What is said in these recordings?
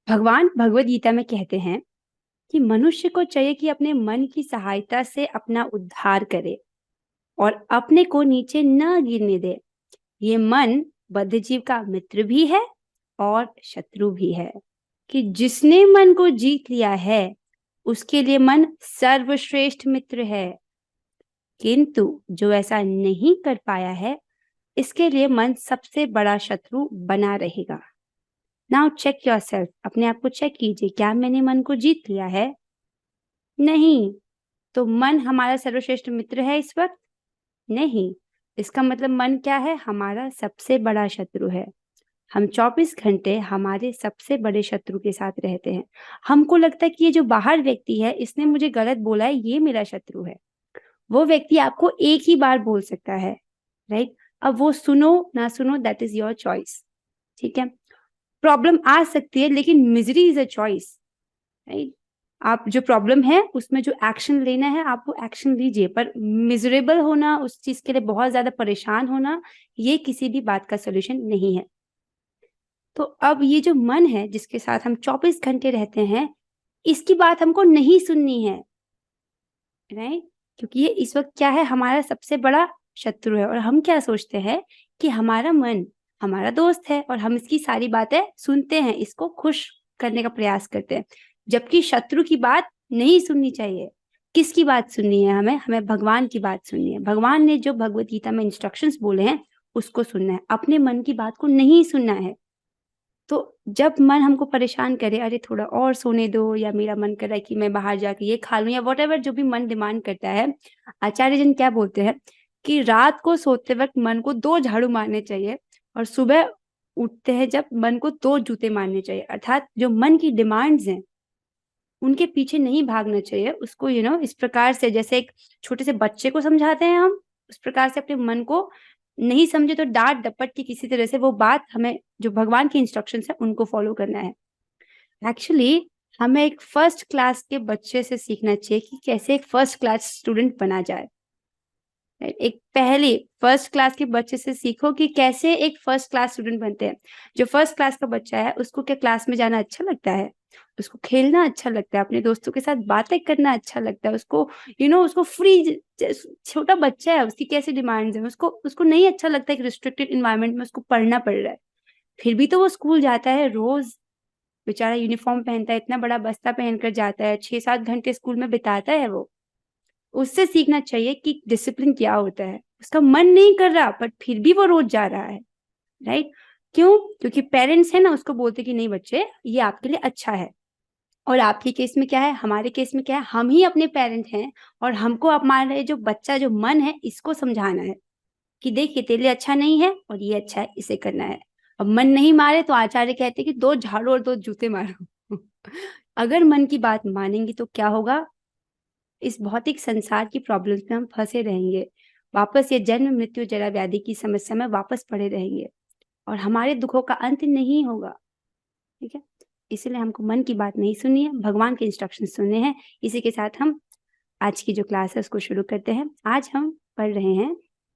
भगवान भगवत गीता में कहते हैं कि मनुष्य को चाहिए कि अपने मन की सहायता से अपना उद्धार करे और अपने को नीचे न गिरने दे। ये मन बद्ध जीव का मित्र भी है और शत्रु भी है। कि जिसने मन को जीत लिया है उसके लिए मन सर्वश्रेष्ठ मित्र है, किंतु जो ऐसा नहीं कर पाया है इसके लिए मन सबसे बड़ा शत्रु बना रहेगा। नाउ चेक योरसेल्फ, अपने आप को चेक कीजिए, क्या मैंने मन को जीत लिया है? नहीं। तो मन हमारा सर्वश्रेष्ठ मित्र है इस वक्त? नहीं। इसका मतलब मन क्या है? हमारा सबसे बड़ा शत्रु है। हम 24 घंटे हमारे सबसे बड़े शत्रु के साथ रहते हैं। हमको लगता है कि ये जो बाहर व्यक्ति है इसने मुझे गलत बोला है, ये मेरा शत्रु है। वो व्यक्ति आपको एक ही बार बोल सकता है, राइट? अब वो सुनो ना सुनो, दैट इज योर चॉइस। ठीक है, प्रॉब्लम आ सकती है लेकिन misery is a choice, right? आप जो प्रॉब्लम है उसमें जो एक्शन लेना है आप वो एक्शन लीजिए, पर मिजरेबल होना, उस चीज के लिए बहुत ज्यादा परेशान होना, ये किसी भी बात का सोल्यूशन नहीं है। तो अब ये जो मन है जिसके साथ हम 24 घंटे रहते हैं, इसकी बात हमको नहीं सुननी है, राइट? क्योंकि ये इस वक्त क्या है? हमारा सबसे बड़ा शत्रु है। और हम क्या सोचते हैं कि हमारा मन हमारा दोस्त है और हम इसकी सारी बातें सुनते हैं, इसको खुश करने का प्रयास करते हैं, जबकि शत्रु की बात नहीं सुननी चाहिए। किसकी बात सुननी है? हमें हमें भगवान की बात सुननी है। भगवान ने जो भगवत गीता में इंस्ट्रक्शंस बोले हैं उसको सुनना है, अपने मन की बात को नहीं सुनना है। तो जब मन हमको परेशान करे, अरे थोड़ा और सोने दो, या मेरा मन कर रहा है कि मैं बाहर जाके ये खा लूं, या वॉट एवर जो भी मन डिमांड करता है, आचार्य जन क्या बोलते हैं कि रात को सोते वक्त मन को 2 झाड़ू मारने चाहिए और सुबह उठते हैं जब मन को 2 जूते मारने चाहिए। अर्थात जो मन की डिमांड्स हैं उनके पीछे नहीं भागना चाहिए। उसको इस प्रकार से, जैसे एक छोटे से बच्चे को समझाते हैं हम, उस प्रकार से अपने मन को नहीं समझे तो डांट डपट की किसी तरह से वो बात, हमें जो भगवान की इंस्ट्रक्शंस है उनको फॉलो करना है। एक्चुअली हमें एक फर्स्ट क्लास के बच्चे से सीखना चाहिए कि कैसे एक फर्स्ट क्लास स्टूडेंट बना जाए। एक पहले फर्स्ट क्लास के बच्चे से सीखो कि कैसे एक फर्स्ट क्लास स्टूडेंट बनते हैं। जो फर्स्ट क्लास का बच्चा है उसको क्या क्लास में जाना अच्छा लगता है? उसको खेलना अच्छा लगता है, अपने दोस्तों के साथ बातें करना अच्छा लगता है, उसको उसको फ्री, छोटा बच्चा है, उसकी कैसी डिमांड्स है, उसको उसको नहीं अच्छा लगता है कि रिस्ट्रिक्टेड इन्वायरमेंट में उसको पढ़ना पड़ रहा है। फिर भी तो वो स्कूल जाता है रोज, बेचारा यूनिफॉर्म पहनता है, इतना बड़ा बस्ता पहनकर जाता है, 6-7 घंटे स्कूल में बिताता है वो। उससे सीखना चाहिए कि डिसिप्लिन क्या होता है। उसका मन नहीं कर रहा पर फिर भी वो रोज जा रहा है, राइट? क्यों? क्योंकि पेरेंट्स है ना, उसको बोलते कि नहीं बच्चे ये आपके लिए अच्छा है। और आपके केस में क्या है, हमारे केस में क्या है, हम ही अपने पेरेंट हैं और हमको हमारे जो बच्चा जो मन है इसको समझाना है कि देखिए तेरे लिए अच्छा नहीं है और ये अच्छा है, इसे करना है। अब मन नहीं मारे तो आचार्य कहते हैं कि 2 झाड़ू और 2 जूते मारो। अगर मन की बात मानेंगे तो क्या होगा? इस भौतिक संसार की प्रॉब्लम्स में हम फंसे रहेंगे, वापस ये जन्म मृत्यु जरा व्याधि की समस्या में वापस पड़े रहेंगे और हमारे दुखों का अंत नहीं होगा। ठीक है, इसीलिए हमको मन की बात नहीं सुननी है, भगवान के इंस्ट्रक्शन सुनने हैं। इसी के साथ हम आज की जो क्लास है उसको शुरू करते हैं। आज हम पढ़ रहे हैं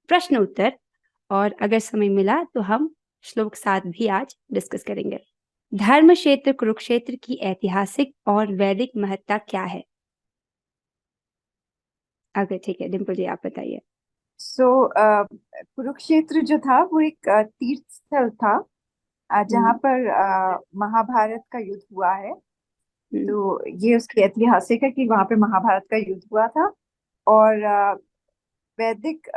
प्रश्न उत्तर, और अगर समय मिला तो हम श्लोक 7 भी आज डिस्कस करेंगे। धर्म क्षेत्र कुरुक्षेत्र की ऐतिहासिक और वैदिक महत्ता क्या है? अगर ठीक है, डिम्पल जी आप बताइए। सो कुरुक्षेत्र जो था वो एक तीर्थ स्थल था, जहाँ हम्म। पर महाभारत का युद्ध हुआ है। हम्म। तो ये उसकी ऐतिहासिक है कि वहाँ पे महाभारत का युद्ध हुआ था। और वैदिक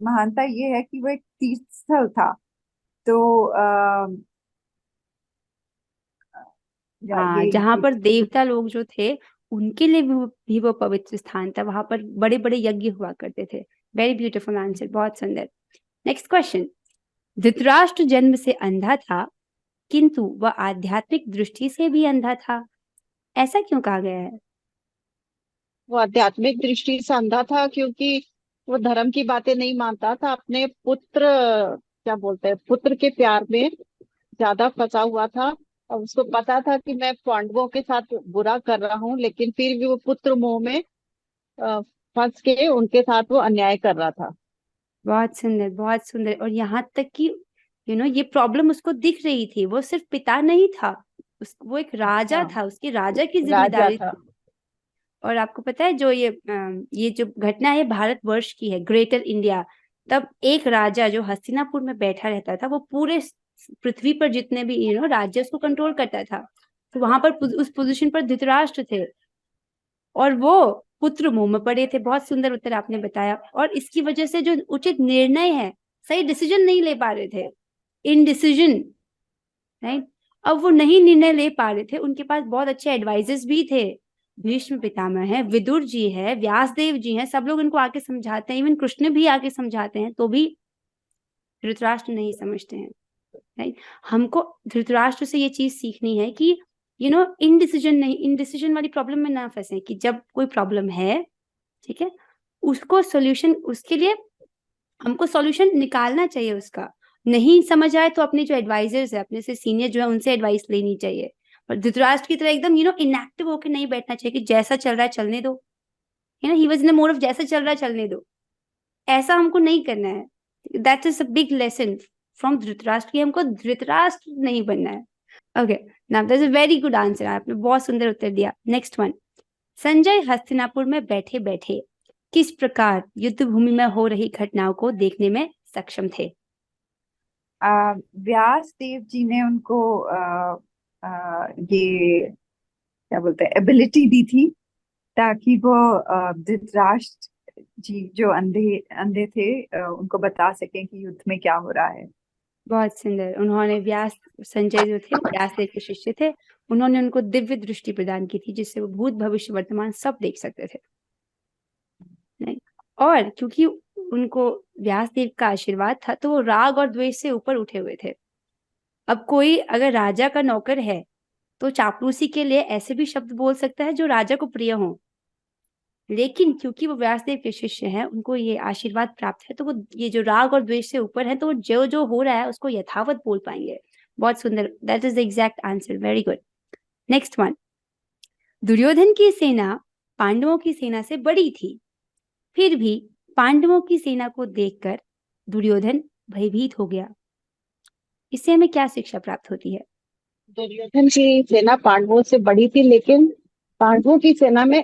महानता ये है कि वो एक तीर्थ स्थल था। तो हाँ, जहाँ ये पर देवता लोग जो थे उनके लिए भी वो पवित्र स्थान था, वहां पर बड़े बड़े यज्ञ हुआ करते थे। वेरी ब्यूटीफुल आंसर, बहुत सुंदर। Next question. धृतराष्ट्र जन्म से अंधा था किंतु वह आध्यात्मिक दृष्टि से भी अंधा था, ऐसा क्यों कहा गया है? वो आध्यात्मिक दृष्टि से अंधा था क्योंकि वो धर्म की बातें नहीं मानता था। अपने पुत्र, क्या बोलते हैं, पुत्र के प्यार में ज्यादा फंसा हुआ था। और उसको पता था कि मैं पांडवों के साथ बुरा कर रहा हूँ, लेकिन फिर भी वो पुत्र मोह में अ, फंस के उनके साथ वो अन्याय कर रहा था। बहुत सुंदर, बहुत सुंदर। और यहाँ तक कि ये प्रॉब्लम उसको दिख रही थी, वो सिर्फ पिता नहीं था, वो एक राजा अच्छा। था, उसकी राजा की राजा जिम्मेदारी था। थी। और आपको पता है जो ये जो घटना है भारतवर्ष की है, ग्रेटर इंडिया। तब एक राजा जो हस्तिनापुर में बैठा रहता था, वो पूरे पृथ्वी पर जितने भी राज्य उसको कंट्रोल करता था। तो वहां पर उस पोजीशन पर धृतराष्ट्र थे, और वो पुत्र मुंह में पड़े थे। बहुत सुंदर उत्तर आपने बताया। और इसकी वजह से जो उचित निर्णय है, सही डिसीजन नहीं ले पा रहे थे, इनडिसीजन, राइट। अब वो नहीं निर्णय ले पा रहे थे, उनके पास बहुत अच्छे एडवाइजर्स भी थे। भीष्म पितामह है, विदुर जी है, व्यासदेव जी हैं, सब लोग इनको आके समझाते हैं, इवन कृष्ण भी आके समझाते हैं, तो भी धृतराष्ट्र नहीं समझते हैं, राइट। हमको धृतराष्ट्र से ये चीज सीखनी है कि इनडिसीजन वाली प्रॉब्लम में ना फंसे, कि जब कोई प्रॉब्लम है, ठीक है, उसको सोल्यूशन, उसके लिए हमको सॉल्यूशन निकालना चाहिए उसका। नहीं समझ आए तो अपने जो एडवाइजर्स है, अपने से सीनियर जो है, उनसे एडवाइस लेनी चाहिए। और धृतराष्ट्र की तरह एकदम इनएक्टिव होकर नहीं बैठना चाहिए कि जैसा चल रहा है चलने दो, he was in the mode of जैसा चल रहा है चलने दो। ऐसा हमको नहीं करना है। That is a big lesson from Dhritarashtra, कि हमको धृतराष्ट्र नहीं बनना है। Okay, now that's a very good answer, आपने बहुत सुंदर उत्तर दिया। नेक्स्ट वन, संजय हस्तिनापुर में बैठे बैठे किस प्रकार युद्ध भूमि में हो रही घटनाओं को देखने में सक्षम थे? व्यास देव जी ने उनको ये क्या बोलते हैं, एबिलिटी दी थी, ताकि वो धृतराष्ट्र जी जो अंधे अंधे थे उनको बता सकें कि युद्ध में क्या हो रहा है। बहुत सुंदर। उन्होंने संजय जो थे, व्यास देव के शिष्य थे, उन्होंने उनको दिव्य दृष्टि प्रदान की थी, जिससे वो भूत भविष्य वर्तमान सब देख सकते थे, नहीं। और क्योंकि उनको व्यास देव का आशीर्वाद था, तो वो राग और द्वेष से ऊपर उठे हुए थे। अब कोई अगर राजा का नौकर है, तो चापलूसी के लिए ऐसे भी शब्द बोल सकता है जो राजा को प्रिय हो, लेकिन क्योंकि वो व्यासदेव के शिष्य हैं, उनको ये आशीर्वाद प्राप्त है, तो वो ये जो राग और द्वेष से ऊपर है, तो वो जो जो हो रहा है उसको यथावत बोल पाएंगे। बहुत सुंदर, that is the exact answer, very good. Next one, Duryodhan की सेना पांडवों की सेना से बड़ी थी, फिर भी पांडवों की सेना को देखकर दुर्योधन भयभीत हो गया। इससे हमें क्या शिक्षा प्राप्त होती है? दुर्योधन की सेना पांडवों से बड़ी थी, लेकिन पांडवों की सेना में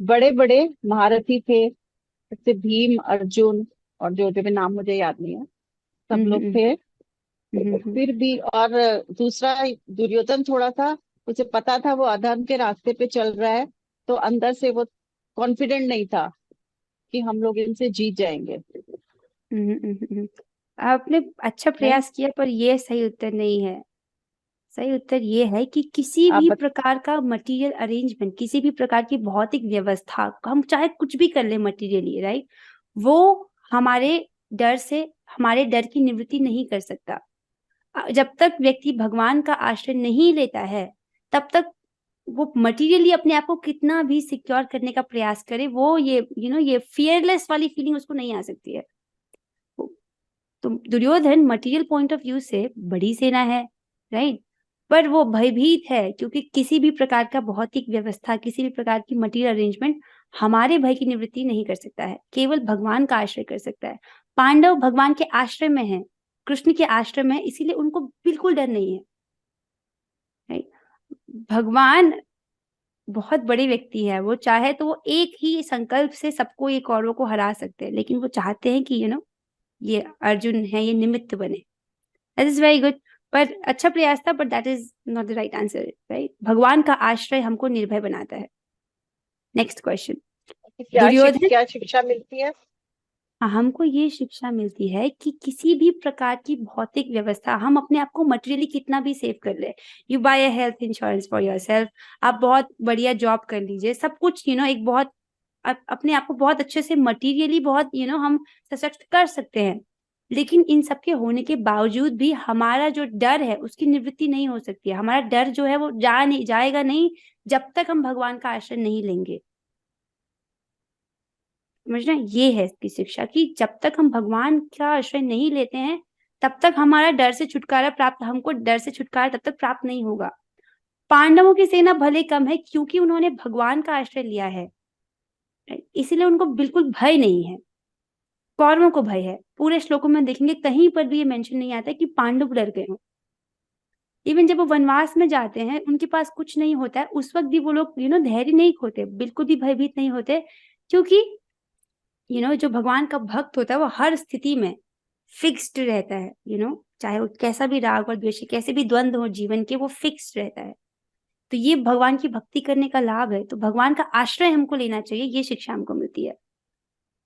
बड़े बड़े महारथी थे, जैसे भीम, अर्जुन, और जो जो भी नाम मुझे याद नहीं है, सब लोग हम्म, थे। हम्म। फिर भी, और दूसरा, दुर्योधन थोड़ा सा, उसे पता था वो अधर्म के रास्ते पे चल रहा है, तो अंदर से वो कॉन्फिडेंट नहीं था कि हम लोग इनसे जीत जाएंगे। आपने अच्छा नहीं, प्रयास किया, पर ये सही उत्तर नहीं है। सही उत्तर ये है कि किसी आप भी प्रकार का मटेरियल अरेंजमेंट, किसी भी प्रकार की भौतिक व्यवस्था, हम चाहे कुछ भी कर ले मटेरियली, राइट, वो हमारे डर से, हमारे डर की निवृत्ति नहीं कर सकता। जब तक व्यक्ति भगवान का आश्रय नहीं लेता है, तब तक वो मटेरियली अपने आप को कितना भी सिक्योर करने का प्रयास करे, वो ये फियरलेस वाली फीलिंग उसको नहीं आ सकती है। तो Duryodhan material point of view से बड़ी सेना है, राइट, पर वो भयभीत है, क्योंकि किसी भी प्रकार का भौतिक व्यवस्था, किसी भी प्रकार की मटेरियल अरेंजमेंट हमारे भय की निवृत्ति नहीं कर सकता है, केवल भगवान का आश्रय कर सकता है। पांडव भगवान के आश्रय में है, कृष्ण के आश्रय में है, इसीलिए उनको बिल्कुल डर नहीं है, राइट। भगवान बहुत बड़े व्यक्ति है, वो चाहे तो वो एक ही संकल्प से सबको, ये कौरवों को हरा सकते हैं, लेकिन वो चाहते हैं कि ये अर्जुन है, ये निमित्त बने। दैट इज वेरी गुड, पर अच्छा प्रयास था, but that is not the right answer, right. भगवान का आश्रय हमको निर्भय बनाता है। नेक्स्ट क्वेश्चन, दुर्योधन, क्या शिक्षा मिलती है? हमको ये शिक्षा मिलती है कि किसी भी प्रकार की भौतिक व्यवस्था, हम अपने आप को मटेरियली कितना भी सेव कर ले, you buy a health insurance for yourself, आप बहुत बढ़िया जॉब कर लीजिए, सब कुछ एक बहुत अपने आप को बहुत अच्छे से मटेरियली बहुत हम सशक्त कर सकते हैं, लेकिन इन सब के होने के बावजूद भी हमारा जो डर है उसकी निवृत्ति नहीं हो सकती है। हमारा डर जो है वो जाएगा नहीं, जब तक हम भगवान का आश्रय नहीं लेंगे। समझना, ये है इसकी शिक्षा, कि जब तक हम भगवान का आश्रय नहीं लेते हैं, तब तक हमारा डर से छुटकारा प्राप्त, हमको डर से छुटकारा तब तक प्राप्त नहीं होगा। पांडवों की सेना भले कम है, क्योंकि उन्होंने भगवान का आश्रय लिया है, इसीलिए उनको बिल्कुल भय नहीं है। कौरवों को भय है। पूरे श्लोकों में देखेंगे कहीं पर भी ये मेंशन नहीं आता है कि पांडव डर गए हों। इवन जब वो वनवास में जाते हैं, उनके पास कुछ नहीं होता है, उस वक्त भी वो लोग धैर्य नहीं खोते, बिल्कुल भी भयभीत नहीं होते, क्योंकि जो भगवान का भक्त होता है वो हर स्थिति में फिक्स्ड रहता है। चाहे वो कैसा भी राग और द्वेष, कैसे भी द्वंद्व हो जीवन के, वो फिक्स्ड रहता है। तो ये भगवान की भक्ति करने का लाभ है। तो भगवान का आश्रय हमको लेना चाहिए, ये शिक्षा हमको मिलती है।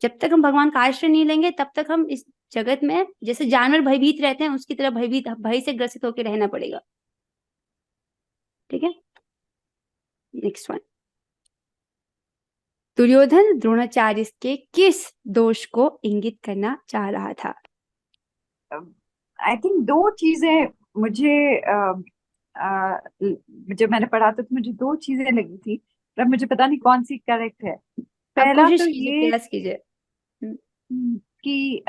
जब तक हम भगवान का आश्रय नहीं लेंगे, तब तक हम इस जगत में जैसे जानवर भयभीत रहते हैं, उसकी तरह भय से ग्रसित होकर रहना पड़ेगा। ठीक है, नेक्स्ट वन। दुर्योधन द्रोणाचार्य के किस दोष को इंगित करना चाह रहा था? आई थिंक दो चीजें मुझे जब मैंने पढ़ा था तो मुझे दो चीजें लगी थी, पर मुझे पता नहीं कौन सी करेक्ट है। आप पहला कोशिश तो कीजिए, ये प्रयास कीजिए। कि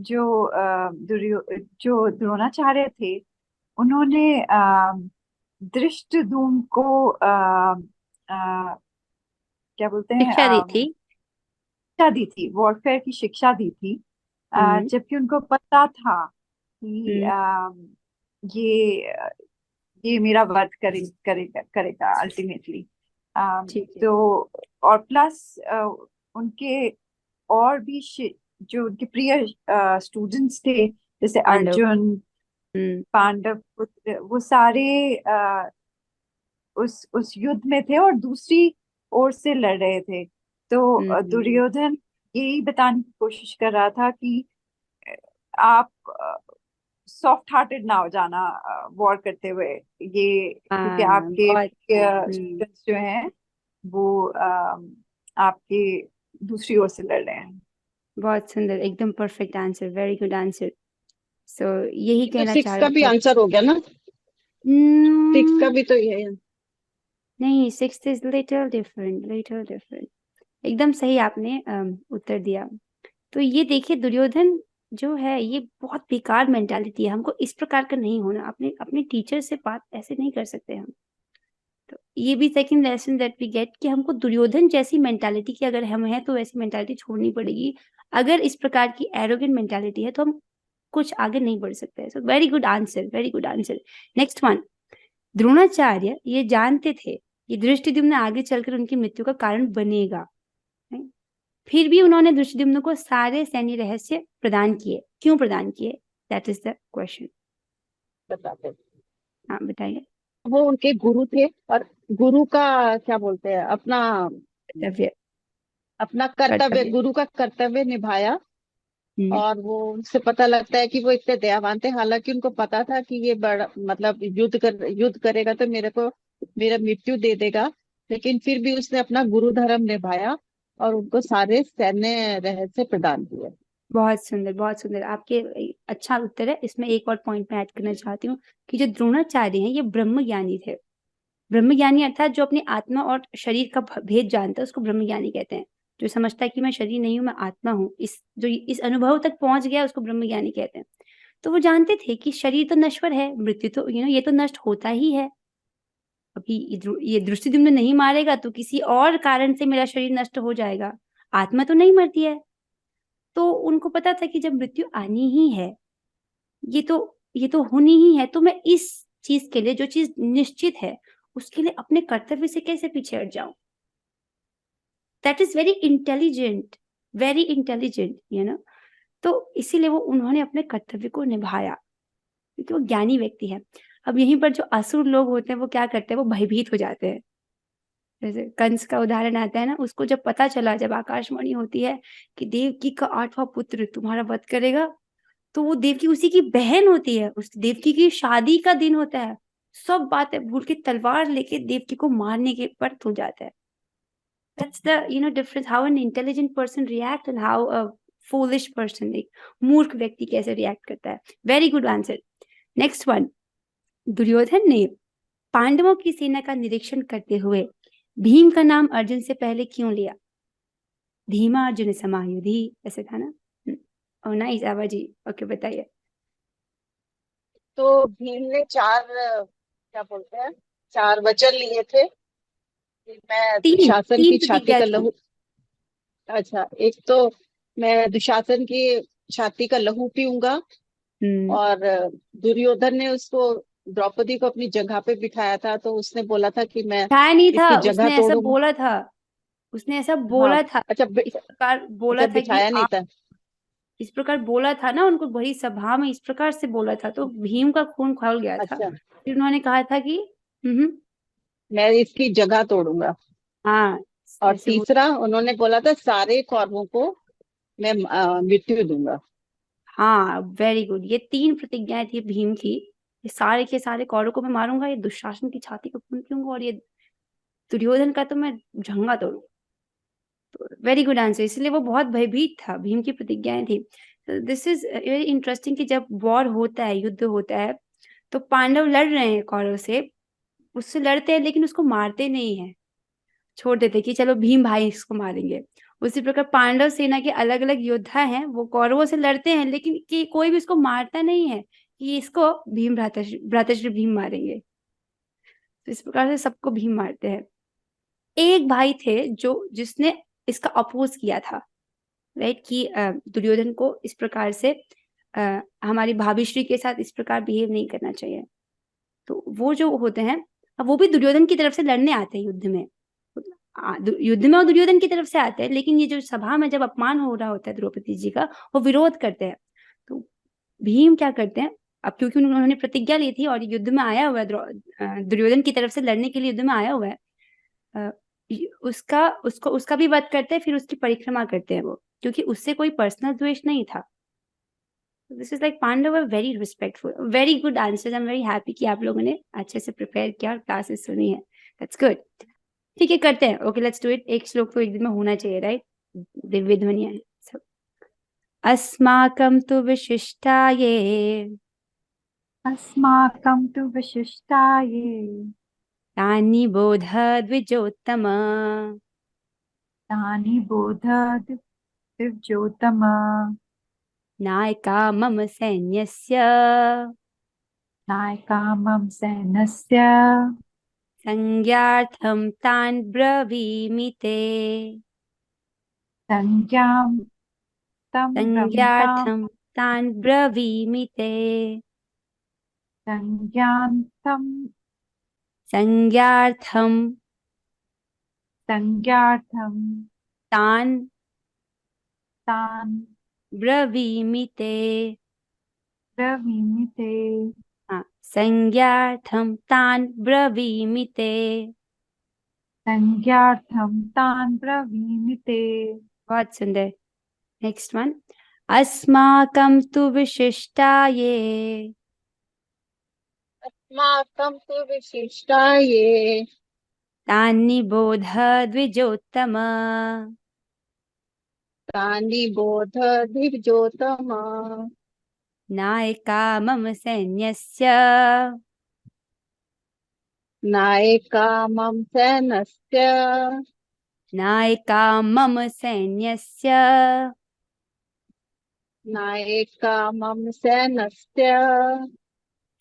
जो द्रोणाचार्य थे, उन्होंने धृष्टद्युम्न को क्या बोलते हैं, शिक्षा दी थी। शिक्षा दी थी, वॉरफेयर की शिक्षा दी थी, जबकि उनको पता था कि ये ये मेरा वध करेगा करेगा अल्टीमेटली। ठीक है। तो और प्लस उनके और भी जो उनके प्रिय स्टूडेंट्स थे, जैसे पांडव। अर्जुन, पांडव पुत्र, वो सारे उस युद्ध में थे और दूसरी ओर से लड़ रहे थे। तो दुर्योधन यही बताने की कोशिश कर रहा था कि आप सॉफ्ट हार्टेड ना हो जाना वॉर करते हुए, ये क्योंकि आपके बहुत स्टूडेंट्स जो हैं वो आपके दूसरी ओर से लड़ रहे हैं। बहुत सुंदर, एकदम perfect answer, very good answer. So यही तो कहना सिक्स चाह का रहे भी थे। आंसर हो गया ना, सिक्स का भी तो ये है। नहीं, sixth is little different, little different. एकदम सही आपने उत्तर दिया। तो ये देखिए, दुर्योधन जो है ये बहुत बेकार मेंटालिटी है, हमको इस प्रकार का नहीं होना। अपने अपने टीचर से बात ऐसे नहीं कर सकते हम। तो ये भी second lesson that we get कि हमको दुर्योधन जैसी मेंटालिटी की अगर हम हैं तो वैसी मेंटालिटी छोड़नी पड़ेगी। अगर इस प्रकार की एरोगेंट मेंटालिटी है तो हम कुछ आगे नहीं बढ़ सकते। So very good answer, very good answer. Next one. Dronacharya ये जानते थे कि धृष्टद्युम्न आगे चलकर उनकी मृत्यु का कारण बनेगा, फिर भी उन्होंने धृष्टद्युम्न को सारे सैन्य रहस्य प्रदान किए। क्यों प्रदान किए? That is the question. बताते, हाँ, बताइए। वो उनके गुरु थे और गुरु का क्या बोलते हैं, अपना कर्तव्य। अपना कर्तव्य, कर्तव्य। गुरु का कर्तव्य निभाया। हम्म। और वो उनसे पता लगता है कि वो इतने दयावान थे, हालांकि उनको पता था कि ये बड़ा मतलब युद्ध करेगा तो मेरे को मेरा मृत्यु दे देगा, लेकिन फिर भी उसने अपना गुरु धर्म निभाया और उनको सारे सैन्य रहस्य प्रदान किए। बहुत सुंदर, बहुत सुंदर। आपके अच्छा उत्तर है। इसमें एक और पॉइंट मैं ऐड करना चाहती हूँ कि जो द्रोणाचार्य हैं ये ब्रह्म ज्ञानी थे। ब्रह्म ज्ञानी अर्थात जो अपनी आत्मा और शरीर का भेद जानता है, उसको ब्रह्म ज्ञानी कहते हैं। जो समझता है कि मैं शरीर नहीं हूँ, मैं आत्मा हूँ, इस अनुभव तक पहुंच गया, उसको ब्रह्म ज्ञानी कहते हैं। तो वो जानते थे कि शरीर तो नश्वर है, मृत्यु तो ये तो नष्ट होता ही है। अभी ये दृष्टिद्युम्न नहीं मारेगा तो किसी और कारण से मेरा शरीर नष्ट हो जाएगा, आत्मा तो नहीं मरती है। तो उनको पता था कि जब मृत्यु आनी ही है, ये तो होनी ही है, तो मैं इस चीज के लिए, जो चीज निश्चित है, उसके लिए अपने कर्तव्य से कैसे पीछे हट जाऊं। That is very intelligent, very intelligent. तो इसीलिए वो उन्होंने अपने कर्तव्य को निभाया, क्योंकि वो ज्ञानी व्यक्ति है। अब यहीं पर जो असुर लोग होते हैं वो क्या करते हैं, वो भयभीत हो जाते हैं। जैसे कंस का उदाहरण आता है ना, उसको जब पता चला, जब आकाशवाणी होती है कि देवकी का 8वां पुत्र तुम्हारा वध करेगा, तो वो देवकी उसी की बहन होती है, उस देवकी की शादी का दिन होता है, सब बातें भूल के तलवार लेके देवकी को मारने के पर तुल जाता है। That's the difference, how an intelligent person react and how a foolish person, एक मूर्ख व्यक्ति कैसे रिएक्ट करता है। Very good answer. Next one. Duryodhan ने पांडवों की सेना का निरीक्षण करते हुए भीम का नाम अर्जुन से पहले क्यों लिया? धीमा अर्जुन समायुधि, ऐसे था ना? ओह नाइस आवाजी। ओके, बताइए। तो भीम ने चार क्या बोलते हैं, चार वचन लिए थे कि मैं तीन दुशासन तीन की छाती प्रतिज्ञा का थी। लहू, अच्छा, एक तो मैं दुशासन की छाती का लहू पीऊंगा, और दुर्योधन ने उसको द्रौपदी को अपनी जगह पे बिठाया था, तो उसने बोला था कि मैं उठाया नहीं था, इसकी जगह उसने ऐसा तोड़ूंगा। बोला था, उसने ऐसा हाँ। बोला था, अच्छा इस प्रकार बोला अच्छा, था कि बिठाया नहीं आप, था। इस प्रकार बोला था ना उनको बड़ी सभा में, इस प्रकार से बोला था, तो भीम का खून खौल गया था। अच्छा, फिर उन्होंने कहा था कि मैं इसकी जगह तोड़ूंगा। हाँ, और ऐसे बोल। तीसरा उन्होंने बोला था सारे कौरवों को मैं मृत्यु दूंगा। हाँ, वेरी गुड, ये 3 प्रतिज्ञाएं थी भीम की। ये सारे के सारे कौरवों को मैं मारूंगा, ये दुशासन की छाती को खून पीऊंगा, और ये दुर्योधन का तो मैं झंगा तोड़ूंगा। तो वेरी गुड आंसर, इसलिए वो बहुत भयभीत था, भीम की प्रतिज्ञाएं थी। दिस इज वेरी इंटरेस्टिंग कि जब वॉर होता है, युद्ध होता है, तो पांडव लड़ रहे हैं कौरव से, उससे लड़ते हैं लेकिन उसको मारते नहीं है, छोड़ देते कि चलो भीम भाई इसको मारेंगे। उसी प्रकार पांडव सेना के अलग अलग योद्धा हैं, वो कौरवों से लड़ते हैं, लेकिन कि कोई भी इसको मारता नहीं है कि इसको भीम भ्रातृश्री भीम मारेंगे। तो इस प्रकार से सबको भीम मारते हैं। एक भाई थे जो जिसने इसका अपोज किया था, राइट, कि दुर्योधन को इस प्रकार से हमारी भाभीश्री के साथ इस प्रकार बिहेव नहीं करना चाहिए। तो वो जो होते हैं, अब वो भी दुर्योधन की तरफ से लड़ने आते हैं युद्ध में, युद्ध में वो दुर्योधन की तरफ से आते हैं, लेकिन ये जो सभा में जब अपमान हो रहा होता है द्रौपदी जी का, वो विरोध करते हैं। तो भीम क्या करते हैं, अब क्योंकि उन्होंने प्रतिज्ञा ली थी और युद्ध में आया हुआ है, दुर्योधन की तरफ से लड़ने के लिए युद्ध में आया हुआ है, अ, उसका भी वध करते हैं, फिर उसकी परिक्रमा करते हैं वो, क्योंकि उससे कोई पर्सनल द्वेष नहीं था। This is like Pandav are very respectful. Very good answer, I am very happy कि आप लोगों ने अच्छे से प्रिपेयर किया और क्लासेस सुनी है। That's good. ठीक है, करते हैं। Okay, let's do it. एक श्लोक तो एक दिन में होना चाहिए, राइट? दिव्य ध्वनि है सब। अस्माकं तु विशिष्टाये अस्माकं तु विशिष्टाये तानि बोध द्विजोत्तम, तानि बोध दिव्योत्तम, नायका मम सैन्यस्य नायका मम सैन्यस्य संज्ञार्थं तान् ब्रवीमि ते। संज्ञां तं ब्रवीतां संज्ञार्थं तान् ब्रवीमि ते। संज्ञान्तं संज्ञार्थं संज्ञार्थं तान् तान् ब्रवीमि ते। ब्रवीमि ते। हाँ, संज्ञार्थं तान् ब्रवीमि ते। संज्ञार्थं तान् ब्रवीमि ते। बहुत सुंदर। Next one. अस्माकं तु विशिष्टाये अस्माकं तु विशिष्टाये तानि बोध द्विजोत्तम, तानि बोध दिव्योत्तम, नायका मम सैन्यस्य नायका मम सैन्यस्य नायका मम सैन्यस्य नायका मम सैन्यस्य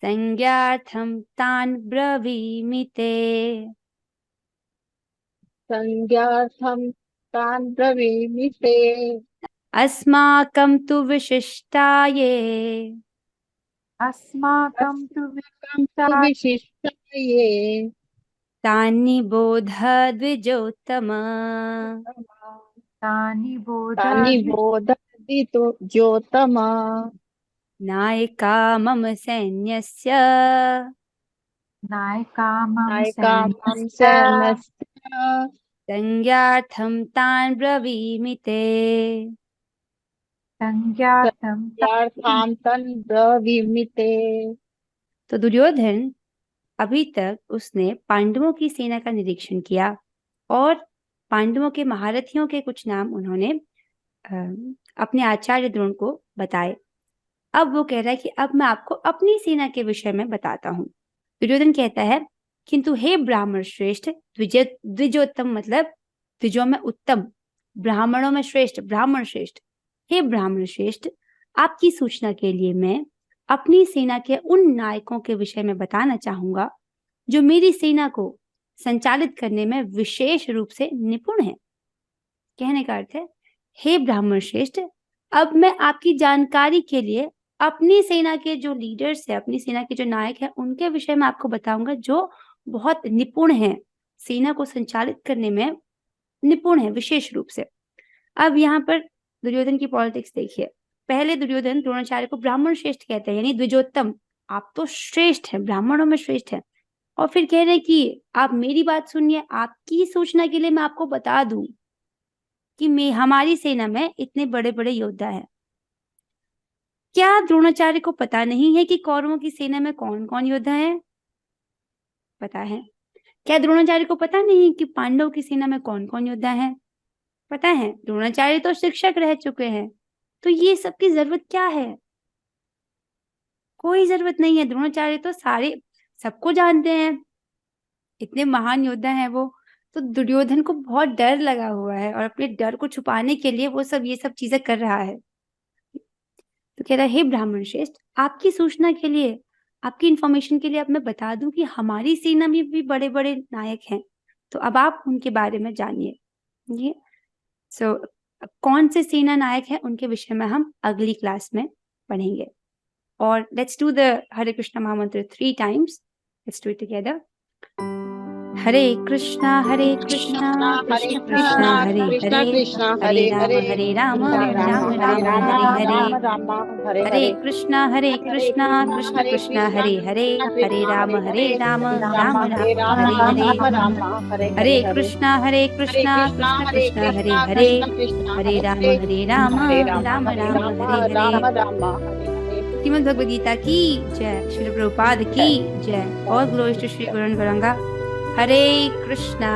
संज्ञार्थं तान् ब्रवीमि ते। संज्ञार्थं तान् ब्रवीमि ते। अस्माकं तु विशिष्टाये अस्माकं तु अस्माकं तु विशिष्टाये विशिष्टाये तानि बोध द्विजोत्तम, तानि बोध तानि बोधति तो ज्योतमा, नायका मम सैन्यस्य नायका मम नायका मम सैन्यस्य सैन्यस्य संज्ञार्थं तान् ब्रवीमि ते। संज्ञार्थं तानि। संज्ञार्थां ब्रवीमि ते। तो दुर्योधन, अभी तक उसने पांडवों की सेना का निरीक्षण किया और पांडवों के महारथियों के कुछ नाम उन्होंने अ, अपने आचार्य द्रोण को बताए। अब वो कह रहा है कि अब मैं आपको अपनी सेना के विषय में बताता हूँ। दुर्योधन कहता है, किंतु हे ब्राह्मण श्रेष्ठ, द्विजोत्तम मतलब द्विजों में उत्तम, ब्राह्मणों में श्रेष्ठ, ब्राह्मण श्रेष्ठ। हे ब्राह्मण श्रेष्ठ, आपकी सूचना के लिए मैं अपनी सेना के उन नायकों के विषय में बताना चाहूंगा जो मेरी सेना को संचालित करने में विशेष रूप से निपुण है। कहने का अर्थ है, हे ब्राह्मण श्रेष्ठ, अब मैं आपकी जानकारी के लिए अपनी सेना के जो लीडर्स है, अपनी सेना के जो नायक है, उनके विषय में आपको बताऊंगा जो बहुत निपुण हैं, सेना को संचालित करने में निपुण है विशेष रूप से। अब यहाँ पर दुर्योधन की पॉलिटिक्स देखिए। पहले दुर्योधन द्रोणाचार्य को ब्राह्मण श्रेष्ठ कहते हैं, यानी द्विजोत्तम, आप तो श्रेष्ठ हैं, ब्राह्मणों में श्रेष्ठ हैं। और फिर कह रहे हैं कि आप मेरी बात सुनिए, आपकी सूचना के लिए मैं आपको बता दूं कि हमारी सेना में इतने बड़े बड़े योद्धा हैं। क्या द्रोणाचार्य को पता नहीं है कि कौरवों की सेना में कौन कौन योद्धा है? पता है। क्या द्रोणाचार्य को पता नहीं कि पांडव की सेना में कौन कौन योद्धा है? पता है। द्रोणाचार्य तो शिक्षक रह चुके हैं, तो ये सबकी जरूरत क्या है? कोई जरूरत नहीं है। द्रोणाचार्य तो सारे सबको जानते हैं, इतने महान योद्धा हैं वो। तो दुर्योधन को बहुत डर लगा हुआ है और अपने डर को छुपाने के लिए वो सब ये सब चीजें कर रहा है। तो कह रहा है, हे ब्राह्मण श्रेष्ठ, आपकी सूचना के लिए, आपकी इंफॉर्मेशन के लिए अब मैं बता दूं कि हमारी सेना में भी बड़े बड़े नायक हैं, तो अब आप उनके बारे में जानिए। ये कौन से सेना नायक हैं उनके विषय में हम अगली क्लास में पढ़ेंगे। और लेट्स डू द हरे कृष्णा महामंत्र 3 times. Let's do it together. हरे कृष्णा कृष्णा कृष्णा हरे हरे, हरे राम राम राम हरे हरे। हरे कृष्णा कृष्णा कृष्णा हरे हरे, हरे राम राम राम हरे हरे। हरे कृष्णा कृष्णा कृष्णा हरे हरे, हरे राम राम राम हरे हरे। श्रीमद् भगवद गीता की जय, श्री प्रभुपाद की जय। और glories to Shri Guru Gauranga. Hare Krishna.